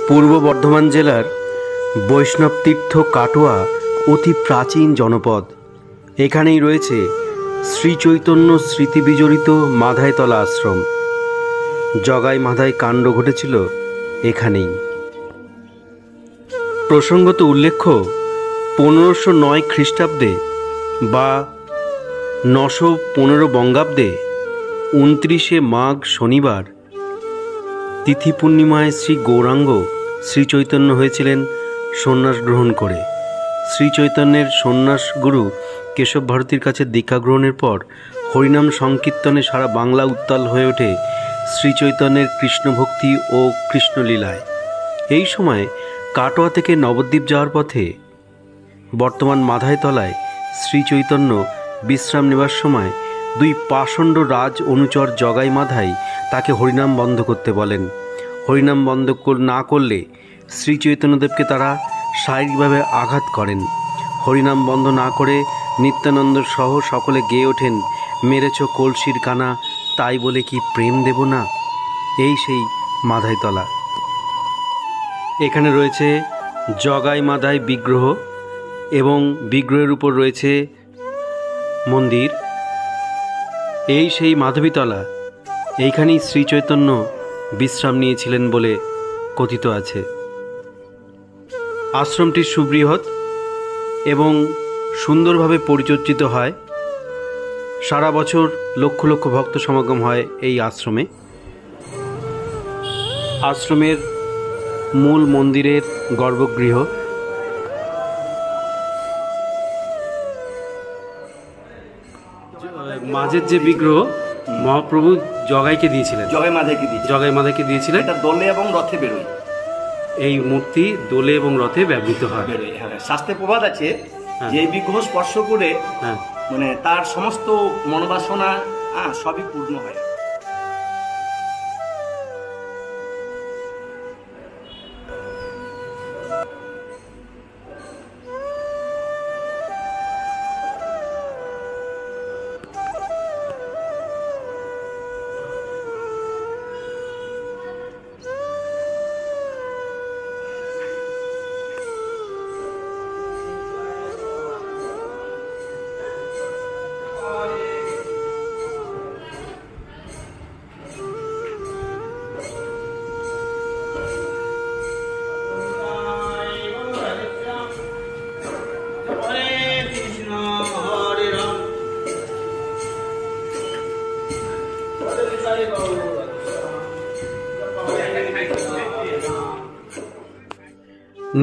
পূর্ব বর্ধমান জেলার বৈষ্ণব তীর্থ কাটোয়া অতি প্রাচীন জনপদ। এখানেই রয়েছে শ্রী চৈতন্য স্মৃতি বিজড়িত মাধাইতলা আশ্রম। জগাই মাধাই কাণ্ড ঘটেছিল এখানেই। প্রসঙ্গত উল্লেখ্য 1509 খ্রিস্টাব্দে বা 915 বঙ্গাব্দে 29শে মাঘ শনিবার তিথি পূর্ণিমায় শ্রী গৌরাঙ্গ শ্রী চৈতন্য হয়েছিলেন সন্ন্যাস গ্রহণ করে। শ্রী চৈতন্যের সন্ন্যাস গুরু কেশব ভারতীর কাছে দীক্ষা গ্রহণের পর হরিনাম সংকীর্তনে সারা বাংলা উত্তাল হয়ে ওঠে শ্রী চৈতন্যের কৃষ্ণভক্তি ও কৃষ্ণলীলায়। এই সময় কাটোয়া থেকে নবদ্বীপ যাওয়ার পথে বর্তমান মাধাইতলায় শ্রী চৈতন্য বিশ্রাম নেবার সময় দুই পাষণ্ড রাজ অনুচর জগাই মাধাই তাকে হরিনাম বন্ধ করতে বলেন। হরিনাম বন্ধ না করলে শ্রী চৈতন্যদেবকে তারা শারীরিকভাবে আঘাত করেন। হরিনাম বন্ধ না করে নিত্যানন্দ সহ সকলে গেয়ে ওঠেন, মেরেছ কলসির কানা, তাই বলে কি প্রেম দেব না। এই সেই মাধাইতলা। এখানে রয়েছে জগাই মাধাই বিগ্রহ এবং বিগ্রহের উপর রয়েছে মন্দির। এই সেই মাধবীতলা। এইখানেই শ্রী চৈতন্য বিশ্রাম নিয়েছিলেন বলে কথিত আছে। আশ্রমটি সুবৃহৎ এবং সুন্দরভাবে পরিচর্যিত হয়। সারা বছর লক্ষ লক্ষ ভক্ত সমাগম হয় এই আশ্রমে। আশ্রমের মূল মন্দিরের গর্ভগৃহ। মাঝের যে বিগ্রহ মহাপ্রভু জগাইকে দিয়েছিলেন, জগাই মাধাইকে দিয়েছিলেন। এটা দোলে এবং রথে বেরোয়। এই মূর্তি দোলে এবং রথে ব্যবহৃত হয়। শাস্ত্রে প্রবাদ আছে যে এই বিগ্রহ স্পর্শ করে মানে তার সমস্ত মনোবাসনা সবই পূর্ণ হয়।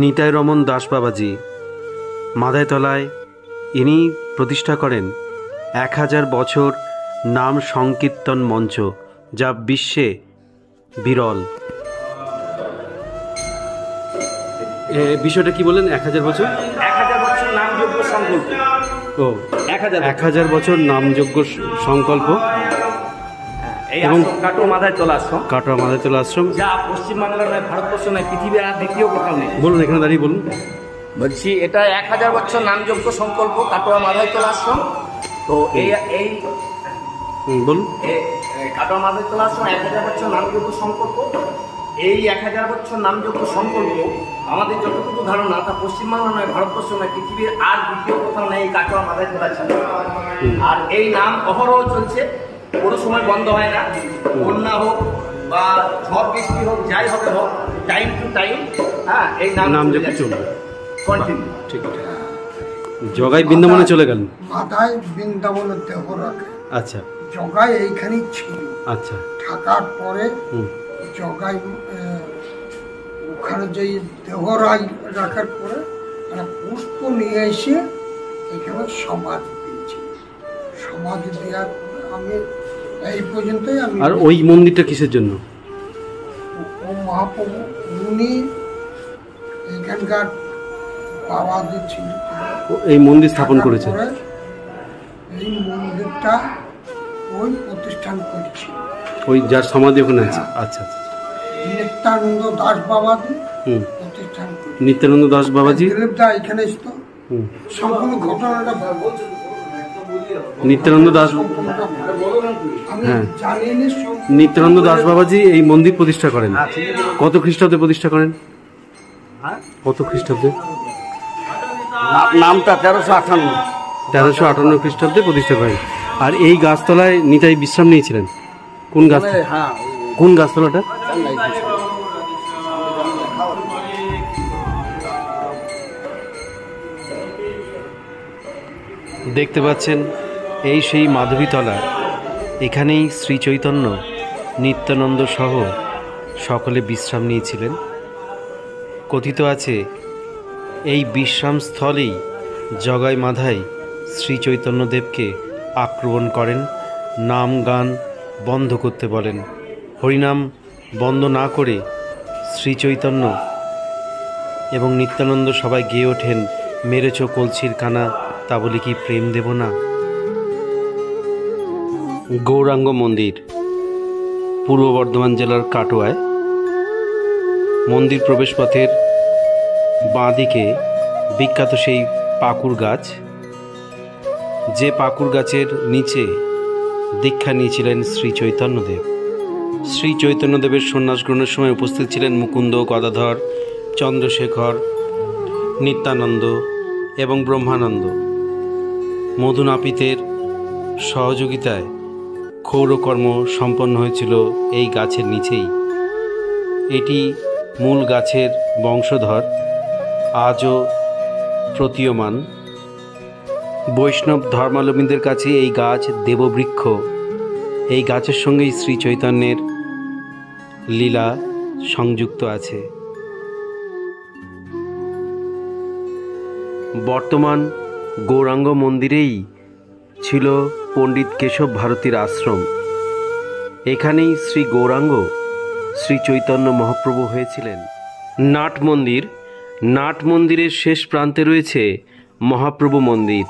নিতাই রমন দাস বাবাজি মাধাইতলায় ইনি প্রতিষ্ঠা করেন 1000 বছর নাম সংকীর্তন মঞ্চ, যা বিশ্বে বিরল। বিষয়টা কি বলেন? 1000 বছর 1000 বছর নামযজ্ঞ সংকল্প। ও 1000 বছর নামযজ্ঞ সংকল্প। এবং কাটোয়া মাধাইতলা আশ্রম, কাটোয়া মাধাইতলা আশ্রম, যা পশ্চিমবাংলার নয়, ভারতবর্ষ নয়, পৃথিবীর আর দ্বিতীয় কোথাও নেই। বলুন, এখানে দাঁড়িয়ে বলুন। বলছি এটা 1000 বছর নামযজ্ঞ সংকল্প কাটোয়া মাধাইতলা আশ্রম। তো এই বলুন, কাটোয়া মাধাইতলা আশ্রম 1000 বছর নামযজ্ঞ সংকল্প। এই 1000 বছর নামযজ্ঞ সংকল্প আমাদের যতটুকু ধারণা, তা পশ্চিমবাংলা নয়, ভারতবর্ষ নয়, পৃথিবীর আর দ্বিতীয় কোথাও নেই কাটোয়া মাধাইতলা আশ্রম। আর এই নাম অহরহ চলছে, কোনো সময় বন্ধ হয় না। বন্যা হোক বা ঝড় বৃষ্টি হোক, যাই হবে হোক, টাইম টু টাইম এই নামযজ্ঞ চলবে কন্টিনিউ। ঠিক আছে। জগাই বৃন্দাবনে চলে গেলেন। মাধাই বৃন্দাবনের দেহ রাখে। আচ্ছা। জগাই এইখানেই ছিল। আচ্ছা। থাকার পরে জগাই ওখানে যে দেহ রাখার পরে পুষ্প নিয়ে এসে এখানে সমাধি দিয়েছি। সমাধি দেওয়ার পরে আমি এই পর্যন্তই। আমি আর ওই মন্দিরটা কিসের জন্য? ও মহাপ্রভু উনি এখানকার বাবাজি ছিল, এই মন্দির স্থাপন করেছেন। এই মন্দিরটা ওই প্রতিষ্ঠান করেছিল, ওই যার সমাধি ওখানে আছে। আচ্ছা আচ্ছা। নিত্যানন্দ দাস বাবাজি প্রতিষ্ঠান করেছেন। নিত্যানন্দ দাস বাবাজি এখানে এসতো। সম্পূর্ণ ঘটনাটা নিত্যানন্দ দাস, হ্যাঁ, নিত্যানন্দ দাস বাবাজি এই মন্দির প্রতিষ্ঠা করেন। কত খ্রিস্টাব্দে প্রতিষ্ঠা করেন? হ্যাঁ, কত খ্রিস্টাব্দে? নামটা 1358। 1358 খ্রিস্টাব্দে প্রতিষ্ঠা করেন। আর এই গাছতলায় নিতাই বিশ্রাম নিয়েছিলেন? কোন গাছ? হ্যাঁ, কোন গাছতলাটা? দেখতে পাচ্ছেন এই সেই মাধবীতলা। এখানেই শ্রী চৈতন্য, নিত্যানন্দ সহ সকলে বিশ্রাম নিয়েছিলেন। কথিত আছে এই বিশ্রামস্থলেই জগাই মাধাই শ্রী চৈতন্যদেবকে আক্রমণ করেন, নাম গান বন্ধ করতে বলেন। হরিনাম বন্ধ না করে শ্রী চৈতন্য এবং নিত্যানন্দ সবাই গেয়ে ওঠেন, মেরেছ কলসির কানা, তা বলে কি প্রেম দেব না। গৌরাঙ্গ মন্দির পূর্ব বর্ধমান জেলার কাটোয়ায়। মন্দির প্রবেশপথের বাঁ দিকে বিখ্যাত সেই পাকুড় গাছ, যে পাকুড় গাছের নিচে দীক্ষা নিয়েছিলেন শ্রী চৈতন্যদেব। শ্রী চৈতন্যদেবের সন্ন্যাস গ্রহণের সময় উপস্থিত ছিলেন মুকুন্দ, গদাধর, চন্দ্রশেখর, নিত্যানন্দ এবং ব্রহ্মানন্দ। মধুনাপিতের সহযোগিতায় ক্ষৌরকর্ম সম্পন্ন হয়েছিল এই গাছের নিচেই। এটি মূল গাছের বংশধর, আজও প্রতীয়মান। বৈষ্ণব ধর্মাবলম্বীদের কাছে এই গাছ দেববৃক্ষ। এই গাছের সঙ্গেই শ্রী চৈতন্যের লীলা সংযুক্ত আছে। বর্তমান গৌরাঙ্গ মন্দিরেই ছিল পণ্ডিত কেশব ভারতীর আশ্রম। এখানেই শ্রী গৌরাঙ্গ শ্রী চৈতন্য মহাপ্রভু হয়েছিলেন। নাট মন্দির, নাট মন্দিরের শেষ প্রান্তে রয়েছে মহাপ্রভু মন্দির।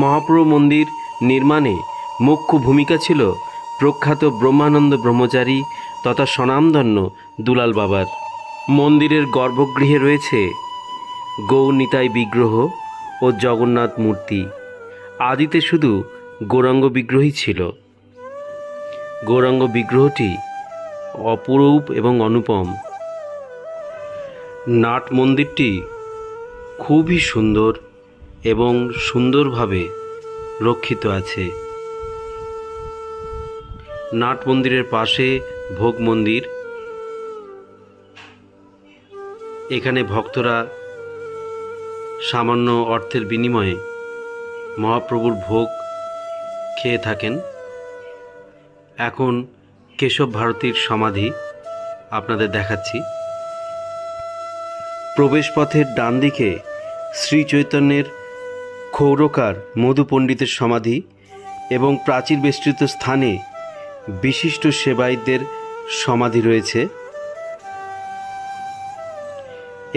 মহাপ্রভু মন্দির নির্মাণে মুখ্য ভূমিকা ছিল প্রখ্যাত ব্রহ্মানন্দ ব্রহ্মচারী তথা স্বনামধন্য দুলাল বাবার। মন্দিরের গর্ভগৃহে রয়েছে গৌরনিতাই বিগ্রহ ও জগন্নাথ মূর্তি। আদিতে শুধু গৌরাঙ্গ বিগ্রহই ছিল। গৌরাঙ্গ বিগ্রহটি অপরূপ এবং অনুপম। নাট মন্দিরটি খুবই সুন্দর এবং সুন্দরভাবে রক্ষিত আছে। নাট মন্দিরের পাশে ভোগ মন্দির। এখানে ভক্তরা সামান্য অর্থের বিনিময়ে মহাপ্রভুর ভোগ খেয়ে থাকেন। এখন কেশব ভারতীর সমাধি আপনাদের দেখাচ্ছি। প্রবেশপথের ডান দিকে শ্রী চৈতন্যের ক্ষৌরকার মধু পণ্ডিতের সমাধি এবং প্রাচীর বেষ্টিত স্থানে বিশিষ্ট সেবায়িতদের সমাধি রয়েছে।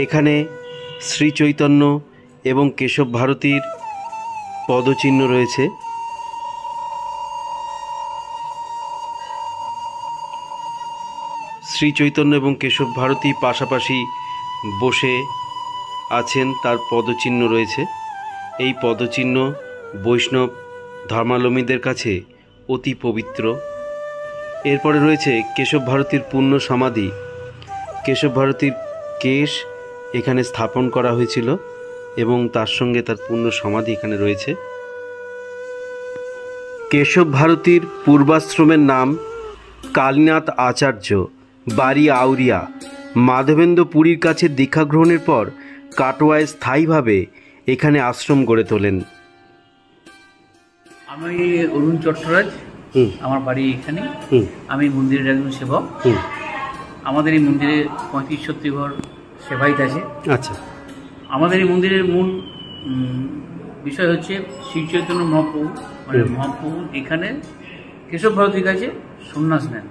এখানে শ্রী চৈতন্য এবং কেশব ভারতীর পদচিহ্ন রয়েছে। শ্রী চৈতন্য এবং কেশব ভারতী পাশাপাশি বসে আছেন, তার পদচিহ্ন রয়েছে। এই পদচিহ্ন বৈষ্ণব ধর্মাবলম্বীদের কাছে অতি পবিত্র। এরপরে রয়েছে কেশব ভারতীর পূর্ণ সমাধি। কেশব ভারতীর কেশ এখানে স্থাপন করা হয়েছিল এবং তার সঙ্গে তার পূর্ণ সমাধি এখানে রয়েছে। কেশব ভারতীর পূর্বাশ্রমের নাম কালীনাথ আচার্য, বাড়ি আউরিয়া। মাধবেন্দ্র পুরীর কাছে দীক্ষা গ্রহণের পর কাটোয়ায় স্থায়ীভাবে এখানে আশ্রম গড়ে তোলেন। আমি অরুণ চট্টরাজ, আমার বাড়ি এখানে। আমি মন্দিরের একজন সেবক। আমাদের এই মন্দিরে 35-40 ঘর সেবায়িত আছে। আচ্ছা, আমাদের এই মন্দিরের মূল বিষয় হচ্ছে শ্রী চৈতন্য মহাপ্রভু, মানে মহাপ্রভু এখানে কেশব ভারতীর কাছে সন্ন্যাস নেন।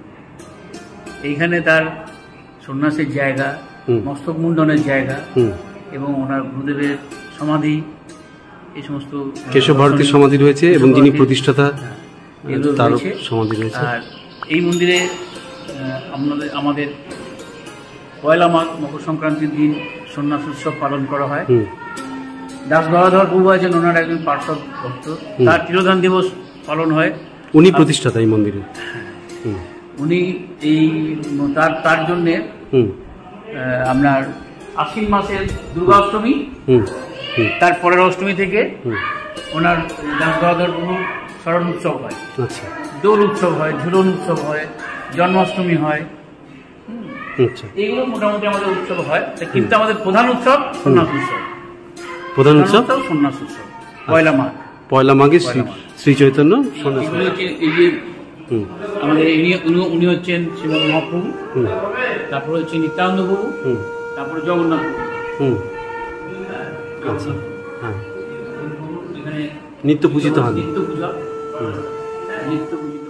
এইখানে তার সন্ন্যাসের জায়গা, মস্তক মুন্ডনের জায়গা এবং ওনার গুরুদেবের সমাধি, এই সমস্ত কেশব ভারতীর সমাধি রয়েছে এবং যিনি প্রতিষ্ঠাতা তার সমাধি রয়েছে। আর এই মন্দিরে আমাদের পয়লা মাঘ মকর সংক্রান্তির দিন সন্ন্যাস উৎসব পালন করা হয়। দাস গদাধর প্রভু আছেন, ওনার একজন পার্শ্বদ ভক্ত, তার তিরোধান দিবস পালন হয়। উনি প্রতিষ্ঠাতা এই মন্দিরে। উনি এই তার জন্যে আপনার আশ্বিন মাসের দুর্গা অষ্টমী, হুম হুম তার পরের অষ্টমী থেকে হুম ওনার দাস বাহাদুর প্রভুর স্মরণ উৎসব হয়, আচ্ছা দোল উৎসব হয়, ঝুলন উৎসব হয়, জন্মাষ্টমী হয়। আচ্ছা। এইগুলো মোটামুটি আমাদের উৎসব হয়, কিন্তু আমাদের প্রধান উৎসব সন্ন্যাস উৎসব। প্রধান উৎসব সন্ন্যাস উৎসব পয়লা মাঘ। পয়লা মাঘে পয়লা মাঘ। শ্রী চৈতন্য সন্ন্যাস। এগুলো হচ্ছে এই যে হুম আমাদের উনি হচ্ছেন শ্রীমদ মহাপ্রভু, হুম তারপরে হচ্ছে নিত্যানন্দ প্রভু, হুম তারপরে জগন্নাথ প্রভু। হুম আচ্ছা হ্যাঁ এখানে নিত্য পূজিত হন। নিত্য পূজা, হুম নিত্য পূজিত